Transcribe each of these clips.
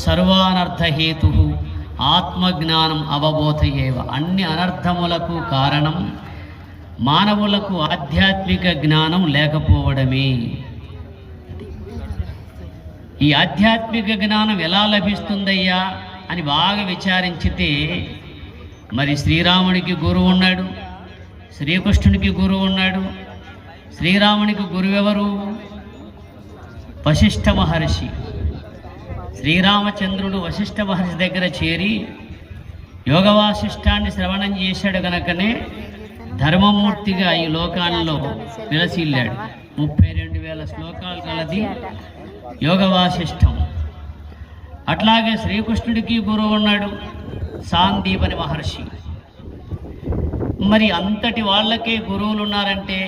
సర్వానర్థహేతు ఆత్మజ్ఞానం అవబోధయేవ. అన్ని అనర్థములకు కారణం మానవులకు ఆధ్యాత్మిక జ్ఞానం లేకపోవడమే. ఈ ఆధ్యాత్మిక జ్ఞానం ఎలా లభిస్తుందయ్యా అని బాగా విచారించితే, మరి శ్రీరాముడికి గురువు ఉన్నాడు, శ్రీకృష్ణునికి గురువు ఉన్నాడు. శ్రీరామునికి గురువు ఎవరు? వశిష్ఠ మహర్షి. శ్రీరామచంద్రుడు వశిష్ఠ మహర్షి దగ్గర చేరి యోగవాసిష్టాన్ని శ్రవణం చేశాడు గనకనే ధర్మమూర్తిగా ఈ లోకాల్లో విలసిల్లాడు. 32,000 శ్లోకాలు కలది యోగవాసిష్టం. అట్లాగే శ్రీకృష్ణుడికి గురువు ఉన్నాడు, సాందీపని మహర్షి. మరి అంతటి వాళ్ళకే గురువులు ఉన్నారంటే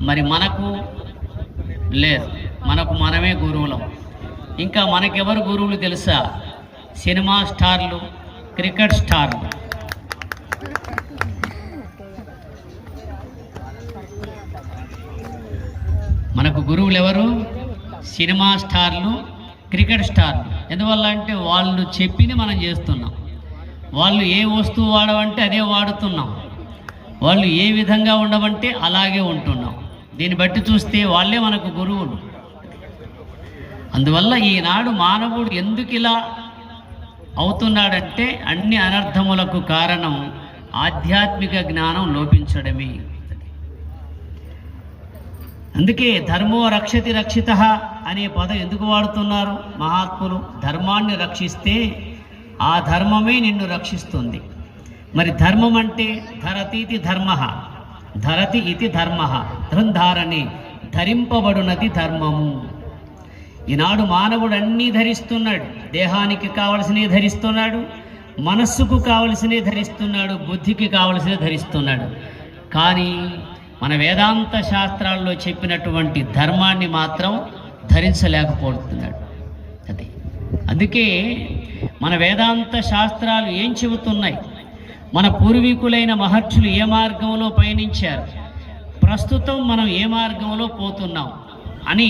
మరి మనకు లేదు, మనకు మనమే గురువులం. ఇంకా మనకెవరు గురువులు తెలుసా? సినిమా స్టార్లు, క్రికెట్ స్టార్లు. మనకు గురువులు ఎవరు? సినిమా స్టార్లు, క్రికెట్ స్టార్లు. ఎందువల్ల అంటే వాళ్ళు చెప్పింది మనం చేస్తున్నాం. వాళ్ళు ఏ వస్తువు వాడమంటే అదే వాడుతున్నాం. వాళ్ళు ఏ విధంగా ఉండమంటే అలాగే ఉంటున్నాం. దీన్ని బట్టి చూస్తే వాళ్ళే మనకు గురువులు. అందువల్ల ఈనాడు మానవుడు ఎందుకు ఇలా అవుతున్నాడంటే అన్ని అనర్థములకు కారణం ఆధ్యాత్మిక జ్ఞానం లోపించడమే. అందుకే ధర్మో రక్షతి రక్షిత అనే పదం ఎందుకు వాడుతున్నారు మహాత్ములు? ధర్మాన్ని రక్షిస్తే ఆ ధర్మమే నిన్ను రక్షిస్తుంది. మరి ధర్మం అంటే ధరతీతి ధర్మ, ధరతి ఇది ధర్మ, ధృంధారణి ధరింపబడునది ధర్మము. ఈనాడు మానవుడు అన్నీ ధరిస్తున్నాడు. దేహానికి కావలసినవి ధరిస్తున్నాడు, మనస్సుకు కావలసినవి ధరిస్తున్నాడు, బుద్ధికి కావలసినవి ధరిస్తున్నాడు. కానీ మన వేదాంత శాస్త్రాల్లో చెప్పినటువంటి ధర్మాన్ని మాత్రం ధరించలేకపోతున్నాడు. అది అందుకే మన వేదాంత శాస్త్రాలు ఏం చెబుతున్నాయి? మన పూర్వీకులైన మహర్షులు ఏ మార్గంలో పయనించారు, ప్రస్తుతం మనం ఏ మార్గంలో పోతున్నాం అని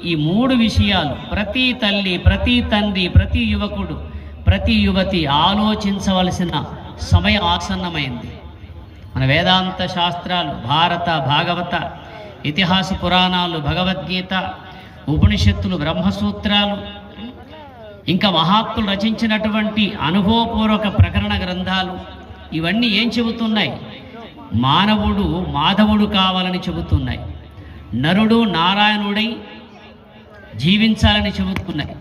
ఈ 3 విషయాలు ప్రతి తల్లి, ప్రతి తండ్రి, ప్రతి యువకుడు, ప్రతి యువతి ఆలోచించవలసిన సమయం ఆసన్నమైంది. మన వేదాంత శాస్త్రాలు, భారత, భాగవత, ఇతిహాస పురాణాలు, భగవద్గీత, ఉపనిషత్తులు, బ్రహ్మసూత్రాలు, ఇంకా మహాత్ములు రచించినటువంటి అనుభవపూర్వక ప్రకరణ గ్రంథాలు ఇవన్నీ ఏం చెబుతున్నాయి? మానవుడు మాధవుడు కావాలని చెబుతున్నాయి. నరుడు నారాయణుడై జీవించాలని చెబుతున్నాయి.